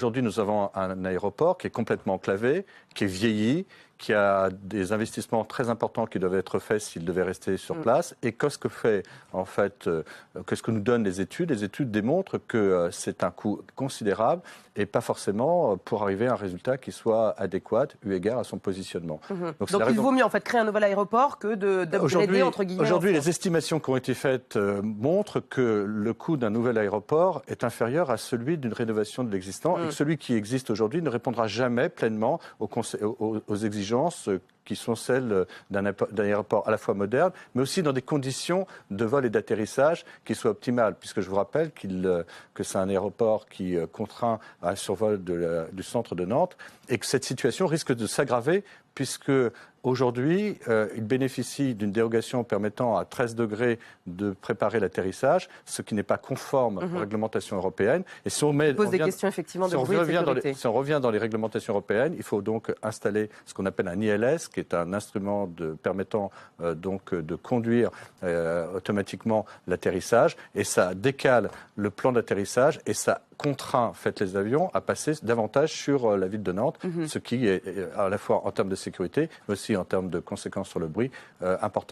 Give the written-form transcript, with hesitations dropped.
Aujourd'hui, nous avons un aéroport qui est complètement enclavé, qui est vieilli, qui a des investissements très importants qui doivent être faits s'il devait rester sur place. Et qu'est-ce que fait, en fait, qu'est-ce que nous donnent les études? Les études démontrent que c'est un coût considérable et pas forcément pour arriver à un résultat qui soit adéquat eu égard à son positionnement. Donc il vaut mieux en fait créer un nouvel aéroport que d'upgrader entre guillemets. Aujourd'hui, les estimations qui ont été faites montrent que le coût d'un nouvel aéroport est inférieur à celui d'une rénovation de l'existant et que celui qui existe aujourd'hui ne répondra jamais pleinement aux exigences qui sont celles d'un aéroport à la fois moderne, mais aussi dans des conditions de vol et d'atterrissage qui soient optimales. Puisque je vous rappelle que c'est un aéroport qui contraint à un survol du centre de Nantes et que cette situation risque de s'aggraver puisque aujourd'hui, il bénéficie d'une dérogation permettant à 13 degrés de préparer l'atterrissage, ce qui n'est pas conforme aux réglementations européennes. Et si on pose des questions effectivement de bruit et de sécurité. Si on revient dans les réglementations européennes, il faut donc installer ce qu'on appelle un ILS, qui est un instrument permettant donc de conduire automatiquement l'atterrissage, et ça décale le plan d'atterrissage et ça contraint les avions à passer davantage sur la ville de Nantes, ce qui est à la fois en termes de sécurité, mais aussi en termes de conséquences sur le bruit important.